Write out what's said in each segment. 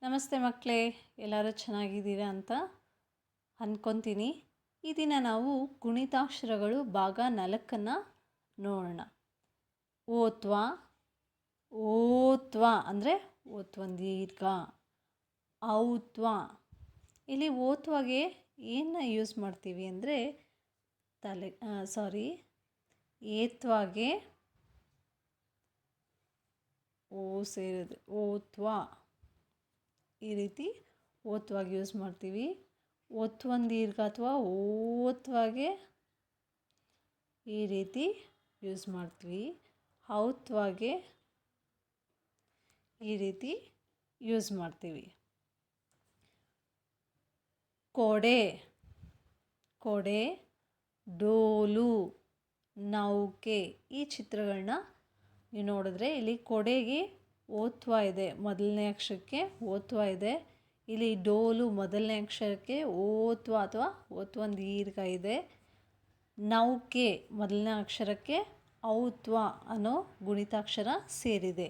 ನಮಸ್ತೆ ಮಕ್ಕಳೇ, ಎಲ್ಲರೂ ಚೆನ್ನಾಗಿದ್ದೀರಾ ಅಂತ ಅಂದ್ಕೊತೀನಿ. ಈ ದಿನ ನಾವು ಗುಣಿತಾಕ್ಷರಗಳು ಭಾಗ 4 ನೋಡೋಣ. ಓತ್ವ, ಓತ್ವ ಅಂದರೆ ಓತ್ವಂದು ದೀರ್ಘ. ಔತ್ವ, ಇಲ್ಲಿ ಓತ್ವಗೆ ಏನು ಯೂಸ್ ಮಾಡ್ತೀವಿ ಅಂದರೆ ಏತ್ವಾಗೆ ಓ ಸೇರಿದೆ ಓತ್ವ, ಈ ರೀತಿ ಓತ್ವಾಗಿ ಯೂಸ್ ಮಾಡ್ತೀವಿ. ಒತ್ವಂದು ದೀರ್ಘ ಅಥವಾ ಓತ್ವಾಗೆ ಈ ರೀತಿ ಯೂಸ್ ಮಾಡ್ತೀವಿ. ಔತ್ವಾಗೆ ಈ ರೀತಿ ಯೂಸ್ ಮಾಡ್ತೀವಿ. ಕೊಡೆ, ಕೊಡೆ, ಡೋಲು, ನೌಕೆ, ಈ ಚಿತ್ರಗಳನ್ನ ನೀವು ನೋಡಿದ್ರೆ ಇಲ್ಲಿ ಕೊಡೆಗೆ ಓತ್ವ ಇದೆ, ಮೊದಲನೇ ಅಕ್ಷರಕ್ಕೆ ಓತ್ವ ಇದೆ. ಇಲ್ಲಿ ಡೋಲು ಮೊದಲನೇ ಅಕ್ಷರಕ್ಕೆ ಓತ್ವ ಅಥವಾ ಓತ್ವಂದು ದೀರ್ಘ ಇದೆ. ನೌಕೆ ಮೊದಲನೇ ಅಕ್ಷರಕ್ಕೆ ಔತ್ವ ಅನ್ನೋ ಗುಣಿತಾಕ್ಷರ ಸೇರಿದೆ.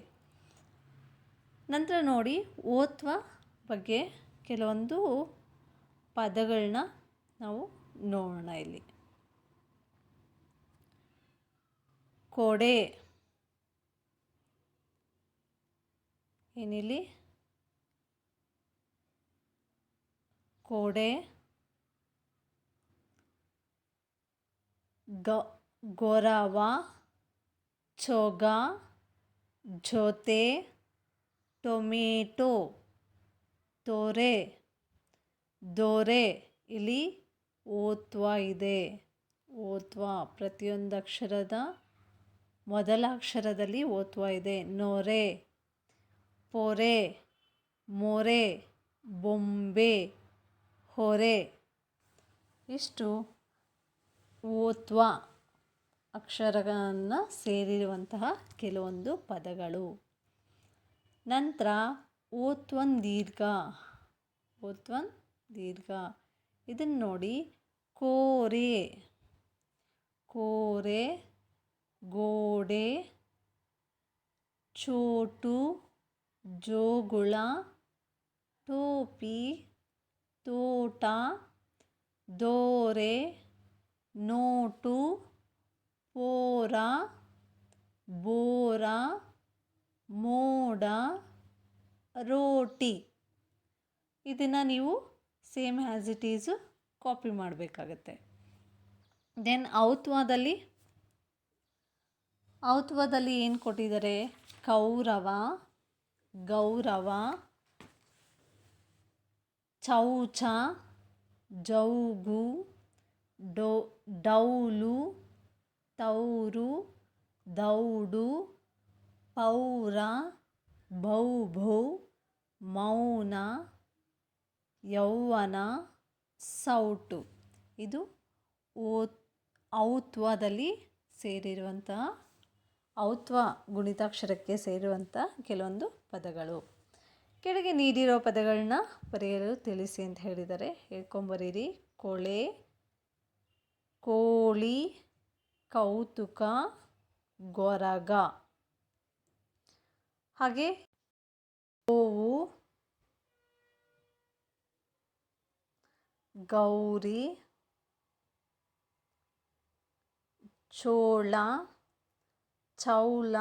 ನಂತರ ನೋಡಿ, ಓತ್ವ ಬಗ್ಗೆ ಕೆಲವೊಂದು ಪದಗಳನ್ನ ನಾವು ನೋಡೋಣ. ಇಲ್ಲಿ ಕೊಡೆ, ಏನಿಲ್ಲಿ ಕೊಡೆ, ಗೊರವ, ಚೊಗ, ಜೊತೆ, ಟೊಮೆಟೊ, ತೊರೆ, ದೊರೆ, ಇಲ್ಲಿ ಓತ್ವ ಇದೆ. ಓತ್ವ ಪ್ರತಿಯೊಂದು ಅಕ್ಷರದ ಮೊದಲ ಅಕ್ಷರದಲ್ಲಿ ಓತ್ವ ಇದೆ. ನೊರೆ, ಪೊರೆ, ಮೊರೆ, ಬೊಂಬೆ, ಹೊರೆ, ಇಷ್ಟು ಓತ್ವ ಅಕ್ಷರಗಳನ್ನು ಸೇರಿರುವಂತಹ ಕೆಲವೊಂದು ಪದಗಳು. ನಂತರ ಓತ್ವಂದು ದೀರ್ಘ, ಓತ್ವಂದು ದೀರ್ಘ ಇದನ್ನು ನೋಡಿ. ಕೋರೆ, ಕೋರೆ, ಗೋಡೆ, ಚೋಟು, ಜೋಗುಳ, ಟೋಪಿ, ತೋಟ, ದೋರೆ, ನೋಟು, ಪೋರ, ಬೋರ, ಮೋಡ, ರೋಟಿ. ಇದನ್ನು ನೀವು same as it is copy ಮಾಡಬೇಕಾಗತ್ತೆ. ದೆನ್ ಔತ್ವದಲ್ಲಿ ಏನು ಕೊಟ್ಟಿದ್ದಾರೆ? ಕೌರವ, ಗೌರವ, ಚೌಚ, ಜೌಗು, ಡೌಲು, ತೌರು, ದೌಡು, ಪೌರ, ಭೌಭೌ, ಮೌನ, ಯೌವನ, ಸೌಟು. ಇದು ಔತ್ವದಲ್ಲಿ ಸೇರಿರುವಂತಹ ಔತ್ವ ಗುಣಿತಾಕ್ಷರಕ್ಕೆ ಸೇರುವಂಥ ಕೆಲವೊಂದು ಪದಗಳು. ಕೆಳಗೆ ನೀಡಿರೋ ಪದಗಳನ್ನ ಬರೆಯಲು ತಿಳಿಸಿ ಅಂತ ಹೇಳಿದ್ದಾರೆ. ಹೇಳ್ಕೊಂಬರೀರಿ. ಕೊಳೆ, ಕೋಳಿ, ಕೌತುಕ, ಗೊರಗ. ಹಾಗೆ ಗೋವು, ಗೌರಿ, ಚೋಳ, ಚೌಲ,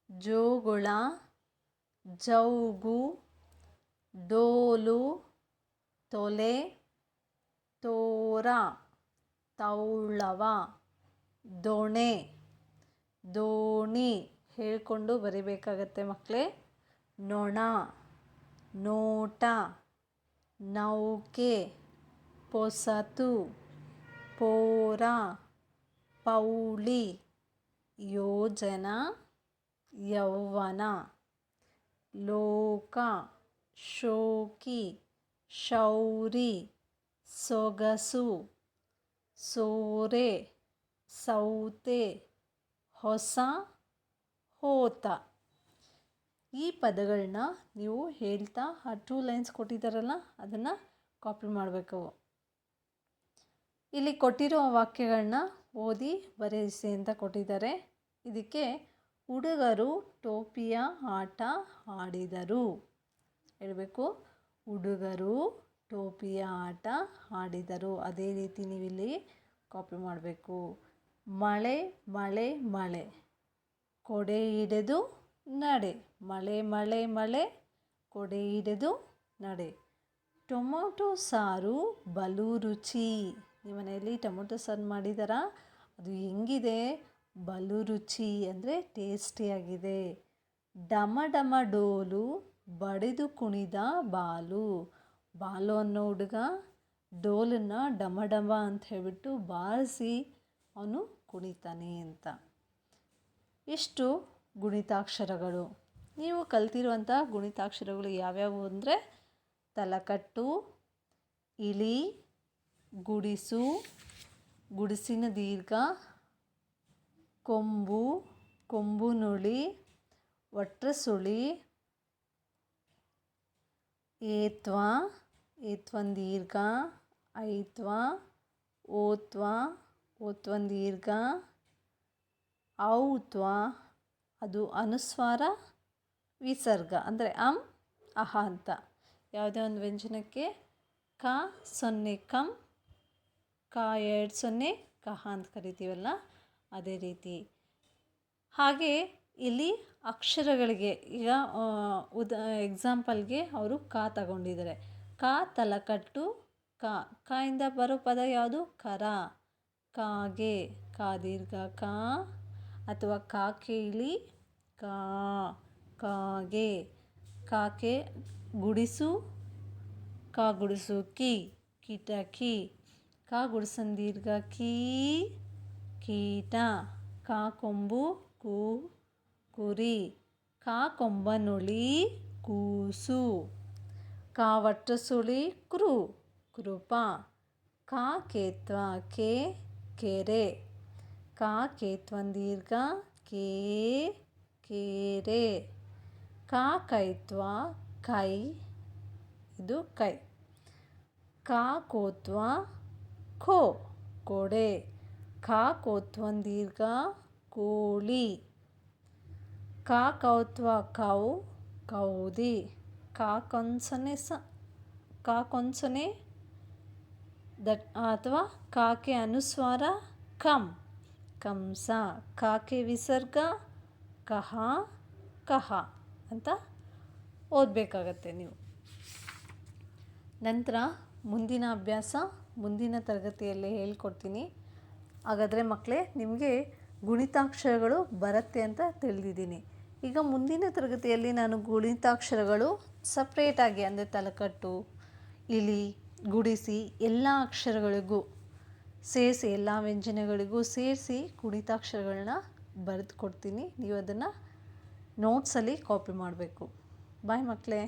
ಜೋಗುಳ, ಜೌಗು, ಡೋಲು, ತೊಲೆ, ತೋರ, ತೌಳವ, ದೊಣೆ, ದೋಣಿ. ಹೇಳಿಕೊಂಡು ಬರಿಬೇಕಾಗತ್ತೆ ಮಕ್ಕಳೇ. ನೊಣ, ನೋಟ, ನೌಕೆ, ಪೊಸತು, ಪೋರ, ಪೌಳಿ, ಯೋಜನ, ಯೌವನ, ಲೋಕ, ಶೋಕಿ, ಶೌರಿ, ಸೊಗಸು, ಸೋರೆ, ಸೌತೆ, ಹೊಸ, ಹೋತ. ಈ ಪದಗಳನ್ನ ನೀವು ಹೇಳ್ತಾ ಆ 2 ಲೈನ್ಸ್ ಕೊಟ್ಟಿದ್ದಾರಲ್ಲ ಅದನ್ನು ಕಾಪಿ ಮಾಡಬೇಕು. ಇಲ್ಲಿ ಕೊಟ್ಟಿರೋ ವಾಕ್ಯಗಳನ್ನ ಓದಿ ಬರೆಯಿಸಿ ಅಂತ ಕೊಟ್ಟಿದ್ದಾರೆ. ಇದಕ್ಕೆ ಹುಡುಗರು ಟೋಪಿಯ ಆಟ ಆಡಿದರು. ಹೇಳಬೇಕು. ಹುಡುಗರು ಟೋಪಿಯ ಆಟ ಆಡಿದರು. ಅದೇ ರೀತಿ ನೀವಿಲ್ಲಿ ಕಾಪಿ ಮಾಡಬೇಕು. ಮಳೆ ಮಳೆ ಮಳೆ ಕೊಡೆ ಹಿಡಿದು ನಡೆ. ಮಳೆ ಮಳೆ ಮಳೆ ಕೊಡೆ ಹಿಡಿದು ನಡೆ. ಟೊಮೊಟೊ ಸಾರು ಬಲು ರುಚಿ. ನಿಮ್ಮ ಮನೆಯಲ್ಲಿ ಟೊಮೊಟೊ ಸಾರು ಮಾಡಿದಾರಾ? ಅದು ಹೆಂಗಿದೆ? ಬಲು ರುಚಿ ಅಂದರೆ ಟೇಸ್ಟಿಯಾಗಿದೆ. ಡಮ ಡಮ ಡೋಲು ಬಡಿದು ಕುಣಿದ ಬಾಲು. ಬಾಲು ಅನ್ನೋ ಹುಡುಗ ಡೋಲನ್ನು ಡಮ ಡಮ ಅಂತ ಹೇಳ್ಬಿಟ್ಟು ಬಾರಿಸಿ ಅವನು ಕುಣಿತಾನೆ ಅಂತ. ಇಷ್ಟು ಗುಣಿತಾಕ್ಷರಗಳು. ನೀವು ಕಲ್ತಿರುವಂಥ ಗುಣಿತಾಕ್ಷರಗಳು ಯಾವ್ಯಾವು ಅಂದರೆ ತಲಕಟ್ಟು, ಇಲಿ, ಗುಡಿಸು, ಗುಡಿಸಿನ ದೀರ್ಘ, ಕೊಂಬು, ಕೊಂಬು ನುಳಿ, ಒಟ್ರಸುಳಿ, ಏತ್ವ, ಏತ್ವನ್ ದೀರ್ಘ, ಐತ್ವ, ಓತ್ವ, ಓತ್ವನ್ ದೀರ್ಘ, ಔತ್ವ ಅದು ಅನುಸ್ವಾರ ವಿಸರ್ಗ ಅಂದರೆ ಅಹ ಅಂತ. ಯಾವುದೇ ಒಂದು ವ್ಯಂಜನಕ್ಕೆ ಕ 0 ಕಂ, ಕ 2 0 ಕಹ ಅಂತ ಕರಿತೀವಲ್ಲ ಅದೇ ರೀತಿ. ಹಾಗೆ ಇಲ್ಲಿ ಅಕ್ಷರಗಳಿಗೆ ಈಗ ಎಕ್ಸಾಂಪಲ್ಗೆ ಅವರು ಕ ತಗೊಂಡಿದ್ದಾರೆ. ಕ ತಲಕಟ್ಟು ಕ ಇಂದ ಬರೋ ಪದ ಯಾವುದು? ಕರ. ಕಾಗೆ ಕ ದೀರ್ಘ ಕ, ಅಥವಾ ಕಾಕೆ ಇಲಿ ಕಾಗೆ. ಕಾಕೆ ಗುಡಿಸು ಕ ಗುಡಿಸು ಕಿ ಕಿಟಕಿ. ಕ ಗುಡಿಸನ್ ದೀರ್ಘ ಕೀ ಕೀಟ. ಕ ಕೊಂಬು ಕುರಿ. ಕ ಕೊಂಬನುಳಿ ಕೂಸು. ಕ ಒಟ್ರಸುಳಿ ಕೃಪ. ಕ ಕೇತ್ವ ಕೆರೆ. ಕ ಕೇತ್ವನ್ ದೀರ್ಘ ಕೆರೆ. ಕ ಕೈತ್ವ ಇದು ಕೈ. ಕ ಕೋತ್ವ ಕೊಡೆ. ಕ ಕೋತ್ವನ್ ದೀರ್ಘ ಕೋಳಿ. ಕ ಕೌತ್ವ ಕೌದಿ. ಕ ಕೊಂಸನೆ ಅಥವಾ ಕಾಕೆ ಅನುಸ್ವಾರ ಕಂಸ. ಕಾಕೆ ವಿಸರ್ಗ ಕಹ ಅಂತ ಓದಬೇಕಾಗತ್ತೆ ನೀವು. ನಂತರ ಮುಂದಿನ ಅಭ್ಯಾಸ ಮುಂದಿನ ತರಗತಿಯಲ್ಲಿ ಹೇಳ್ಕೊಡ್ತೀನಿ. ಹಾಗಾದರೆ ಮಕ್ಕಳೇ, ನಿಮಗೆ ಗುಣಿತಾಕ್ಷರಗಳು ಬರುತ್ತೆ ಅಂತ ತಿಳಿದಿದ್ದೀನಿ. ಈಗ ಮುಂದಿನ ತರಗತಿಯಲ್ಲಿ ನಾನು ಗುಣಿತಾಕ್ಷರಗಳು ಸಪ್ರೇಟಾಗಿ ಅಂದರೆ ತಲಕಟ್ಟು, ಇಲಿ, ಗುಡಿಸಿ ಎಲ್ಲ ಅಕ್ಷರಗಳಿಗೂ ಸೇರಿಸಿ ಎಲ್ಲ ವ್ಯಂಜನಗಳಿಗೂ ಸೇರಿಸಿ ಗುಣಿತಾಕ್ಷರಗಳನ್ನ ಬರೆದು ಕೊಡ್ತೀನಿ. ನೀವು ಅದನ್ನು ನೋಟ್ಸಲ್ಲಿ ಕಾಪಿ ಮಾಡಬೇಕು. ಬಾಯ್ ಮಕ್ಕಳೇ.